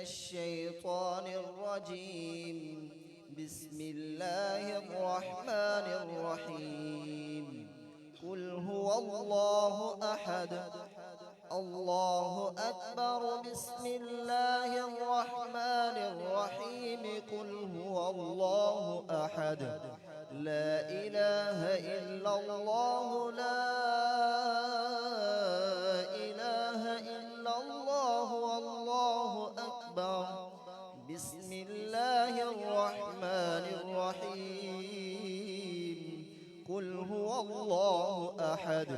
الشيطان الرجيم. بسم الله الرحمن الرحيم. قل هو الله أحد الله أكبر. بسم الله الرحمن الرحيم. قل هو الله أحد لا إله إلا الله لا إله إلا الله والله أكبر. بسم الله الرحمن الرحيم. قل هو الله أحد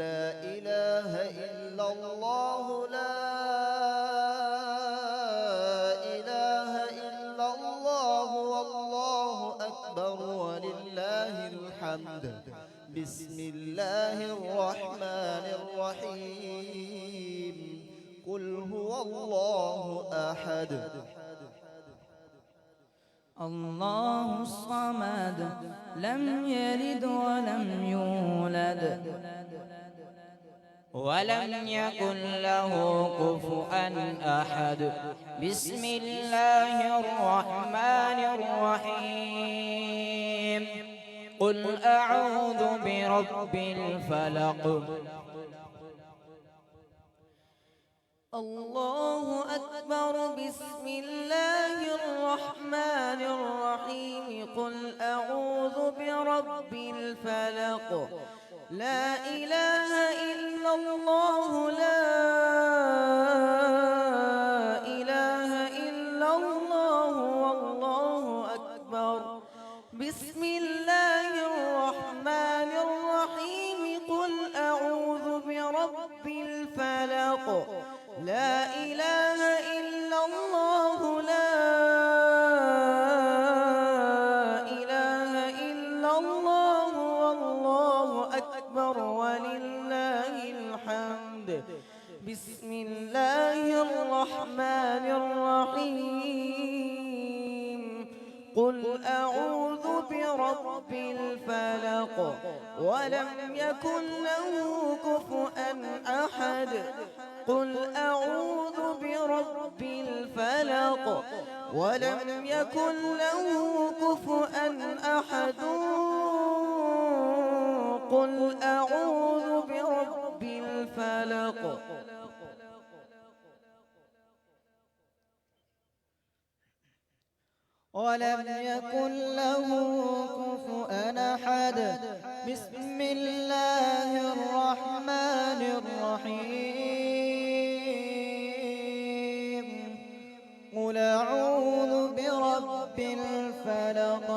لا إله إلا الله لا إله إلا الله والله أكبر ولله الحمد. بسم الله الرحمن الرحيم. قل هو الله أحد الله الصمد لم يلد ولم يولد ولم يكن له كفؤا أحد. بسم الله الرحمن الرحيم. قل أعوذ برب الفلق. الله أكبر. بسم الله الرحمن الرحيم. قل أعوذ برب الفلق. لا إله إلا الله لا إله إلا الله والله أكبر. بسم الله الرحمن الرحيم. قل أعوذ برب الفلق. لا إله إلا الله لا إله إلا الله والله أكبر ولله الحمد. بسم الله الرحمن الرحيم. قل أعوذ برب الفلق ولم يكن له كفؤا أحد. قل أعوذ برب الفلق ولم يكن له كفؤا أحد. قل أعوذ برب الفلق. ولم يكن له كفؤا أحد. بسم الله الرحمن الرحيم. قل أعوذ برب الفلق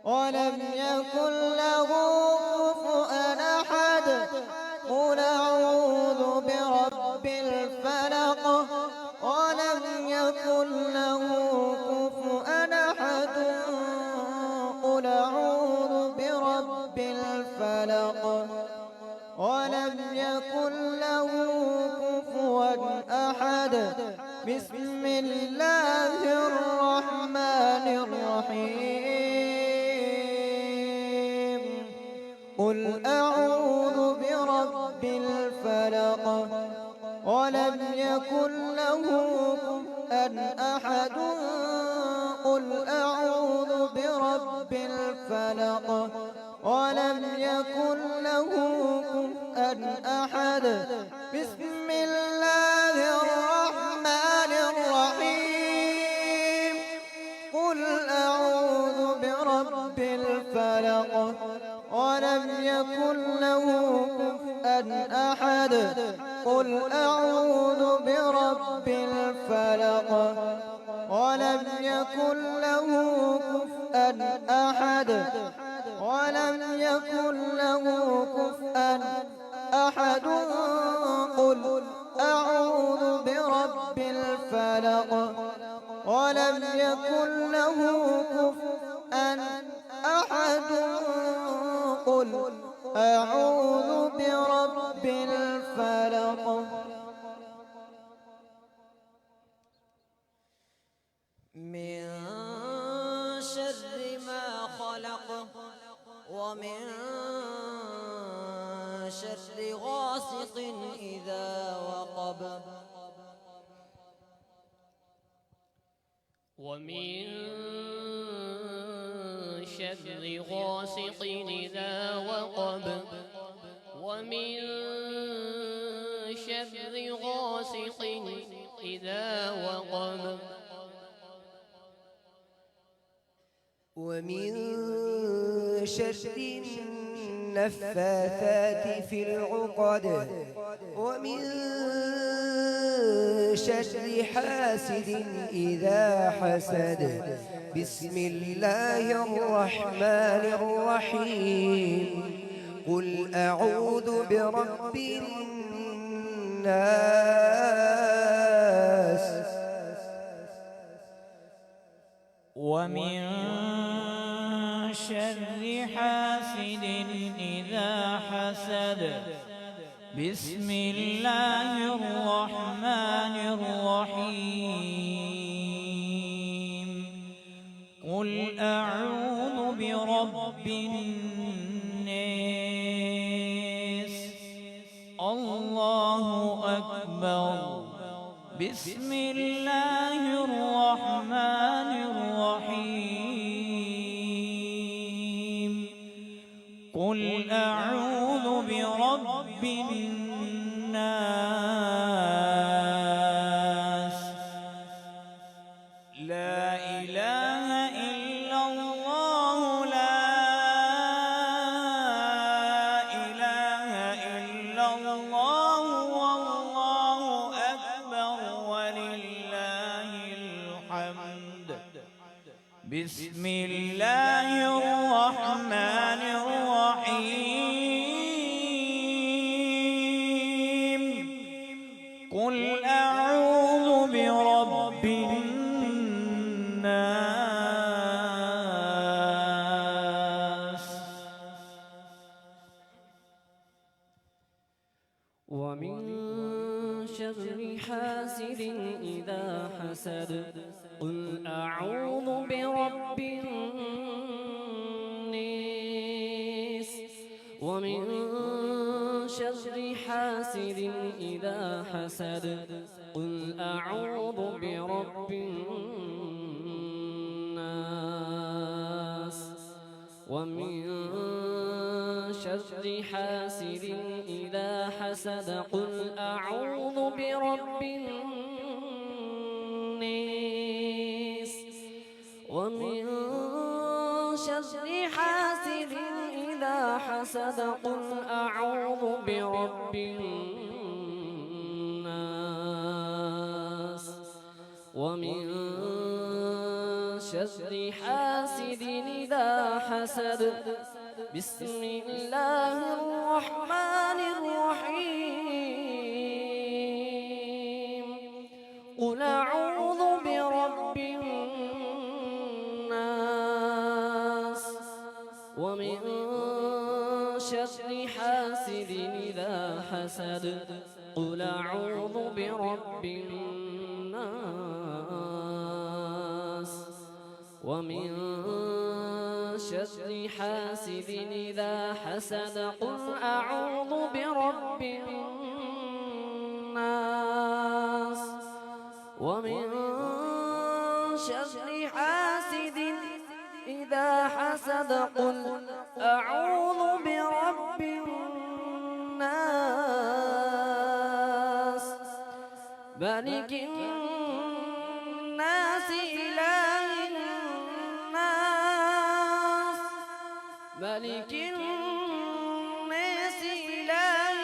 ولم يكن له كفؤا أحد. قل أعوذ برب الفلق ولم يكن له كفؤا أحد. قل أعوذ برب الفلق ولم يكن له كفوا أحد. بسم الله الرحمن الرحيم. قل أعوذ برب الفلق ولم يكن له كفوا أحد. قل أعوذ برب الفلق ولم يكن له كفوا أحد. بسم الله الرحمن الرحيم. قل أعوذ برب الفلق ولم يكن له كفوا أحد. قل أعوذ برب الفلق ولم يكن له كفوا أحد. ولم يكن له كفوا أحد. قل أعوذ برب الفلق ولم يكن له كفوا أحد. قل أعوذ برب الفلق. من شر ما خلق ومن شر غاسق إذا وقب ومن شر غاسق إذا وقب ومن شر غاسق إذا وقب ومن شر النفاثات في العقد ومن شر حاسد إذا حسد بسم الله الرحمن الرحيم قل أعوذ برب الناس ومن شر حاسد إذا حسد بسم الله الرحمن الرحيم قل أعوذ برب الناس الله أكبر بسم الله الرحمن الرحيم قل أعوذ برب الناس لا إله إلا الله لا إله إلا الله والله أكبر ولله الحمد بسم الله الرحمن الرحيم قل أعوذ برب الناس ومن شر حاسد إذا حسد قل أعوذ برب الناس ومن شر حاسد إذا حسد قل أعوذ برب الناس ومن شر حاسد إذا حسد قل أعوذ برب الناس ومن شر حاسد إذا حسد قل أعوذ برب الناس ومن شر حاسد إذا حسد بسم الله الرحمن الرحيم قل أعوذ برب الناس ومن شر حاسد إذا حسد قل أعوذ برب الناس ومن شر حاسد إذا حسد قل أعوذ برب الناس ومن شر حاسد إذا حسد قل أعوذ برب الناس ملك الناس إله الناس ملك الناس إله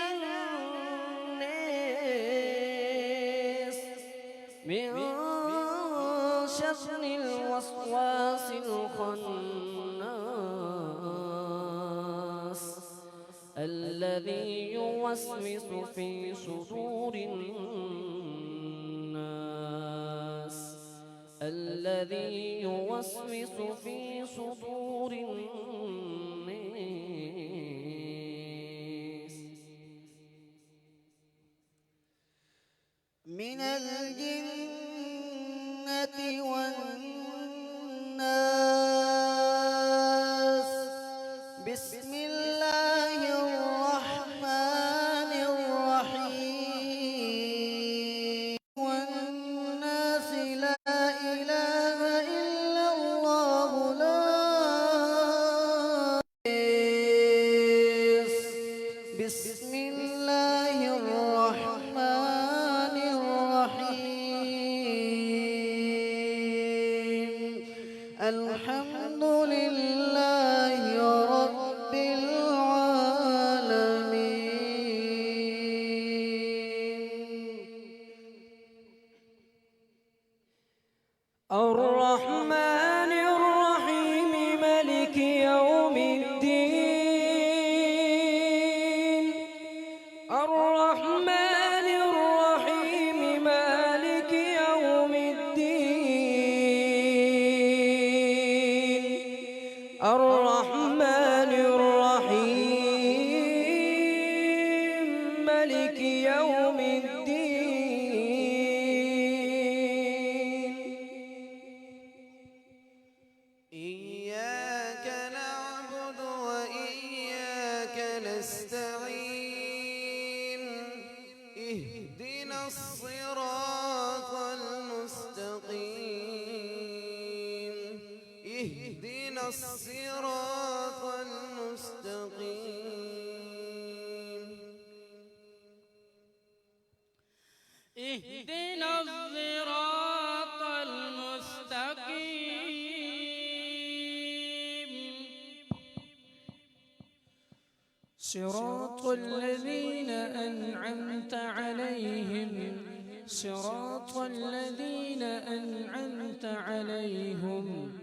الناس من شر الوسواس الخناس الذي يوسوس في صدور الناس الذي يوسوس في صدور الناس من الجنة والناس بسم الله الرحمن الرحيم والناس لا إله الدين. إياك نعبد وإياك نستعين اهدنا الصراط المستقيم اهدنا الصراط المستقيم اهدنا الصراط المستقيم صراط الذين أنعمت عليهم صراط الذين أنعمت عليهم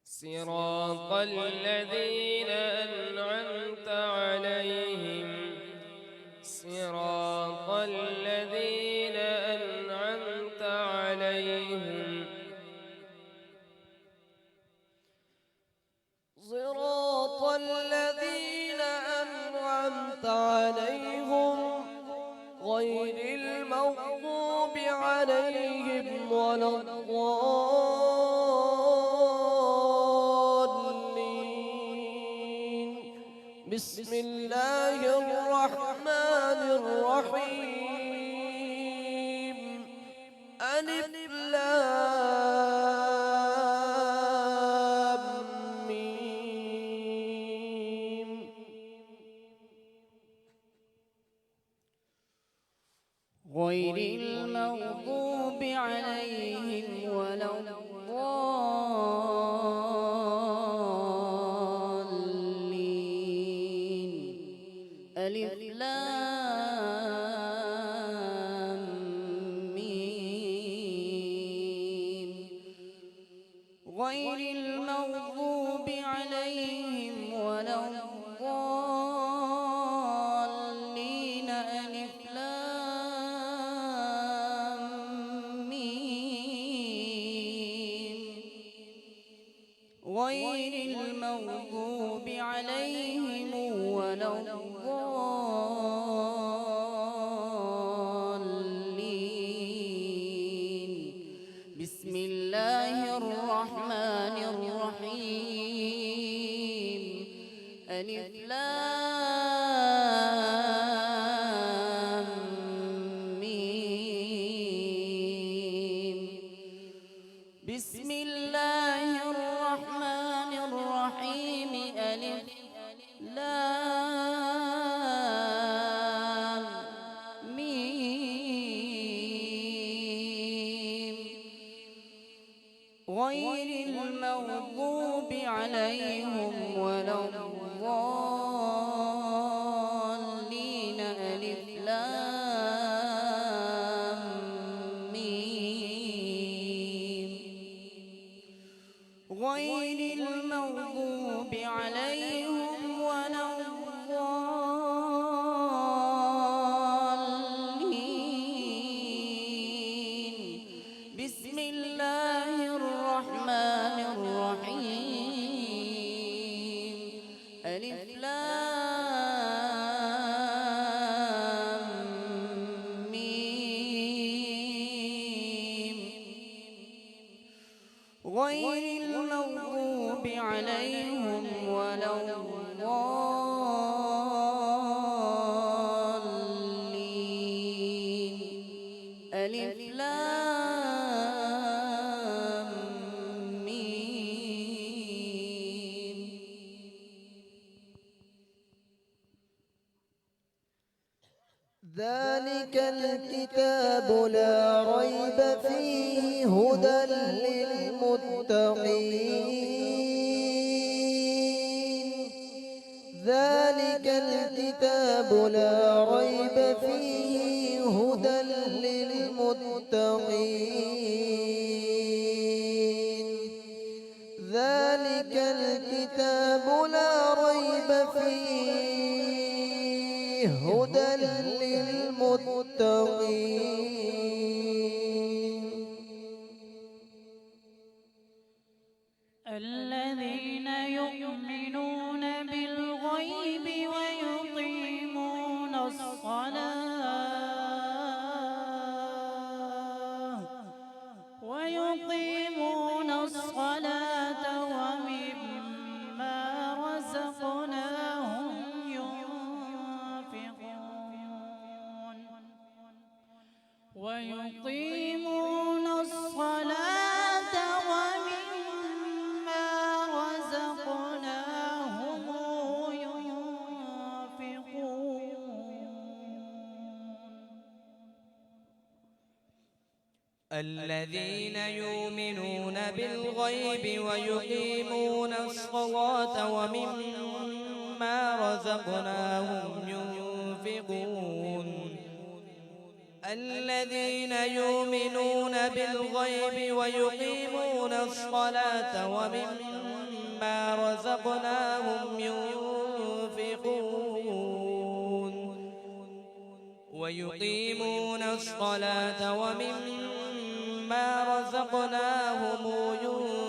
صراط الذين أنعمت عليهم صراط الذين أنعمت عليهم صراط الذين أنعمت عليهم غير المغضوب عليهم ولا الضالين. بسم الله الرحمن الرحيم. ألف لام ميم. غير المغضوب عليهم ولا الضالين. ألف لام ميم. غير المغضوب عليهم ولا الضالين. ألف لام ميم. غير المغضوب عليهم ولا الضالين. بسم الله الرحمن الرحيم. ألف لام ميم. بسم الله الرحمن الرحيم. ألف لام ميم. غير المغضوب عليهم ولا الضالين. ألف لام ميم. غير المغضوب عليهم ولا الضالين. بسم الله الرحمن الرحيم. ألف لام ميم. غير المغضوب عليهم ولا الضالين. ألف لام ميم. ذلك الكتاب لا ريب فيه هدى للمتقين. ذلك الكتاب لا ريب فيه هدى للمتقين. ذلك الكتاب لا ريب فيه هدى للمتقين. الذين يؤمنون بالغيب ويقيمون الصلاة ويقيمون الصلاة ومما رزقناهم ينفقون ويقيمون الصلاة ومما رزقناهم الذين يؤمنون بالغيب ويقيمون الصلاة ومما رزقناهم ينفقون الذين يؤمنون بالغيب ويقيمون الصلاة ومما رزقناهم ينفقون ويقيمون الصلاة ومما رزقناهم ينفقون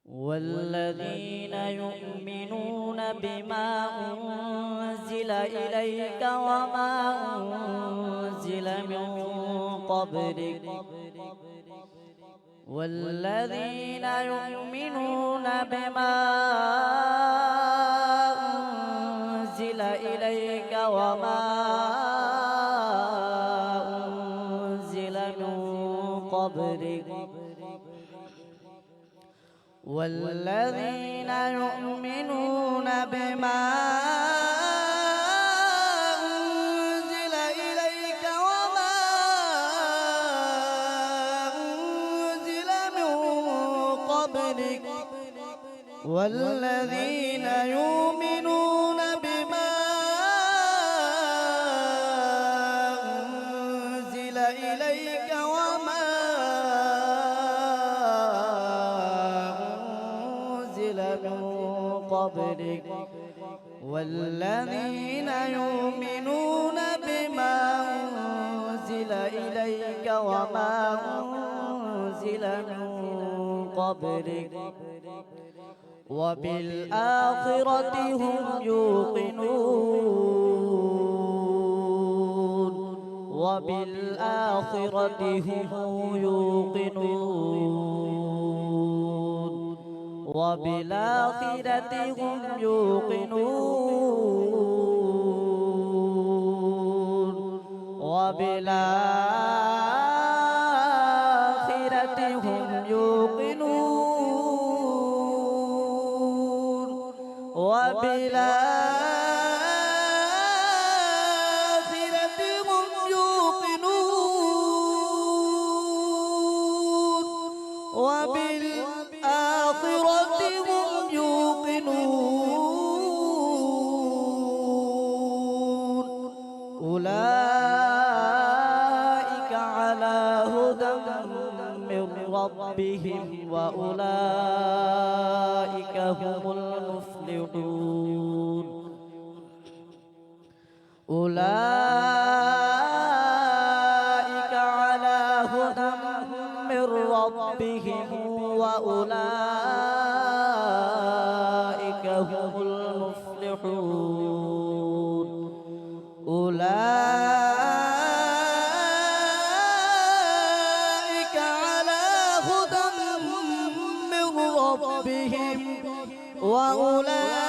والذين يؤمنون بما أنزل إليك وما أنزل من قبلك والذين يؤمنون بما أنزل إليك وما أنزل من قبلك والذين يؤمنون بما أنزل إليك وما أنزل من قبلك والذين يؤمنون بما أنزل إليك وما من قبلك والذين يؤمنون بما أنزل إليك وما أنزل من قبلك وبالآخرة هم يوقنون وبالآخرة هم يوقنون وبالآخرة هم يوقنون وبالآخرة هم يوقنون وبالآخرة هم يوقنون وبالآخرة هم يوقنون أولئك على هدى من ربهم وأولئك هم المفلحون أولئك على هدى من ربهم وأولئك هم المفلحون أولئك على هدى من ربهم وأولئك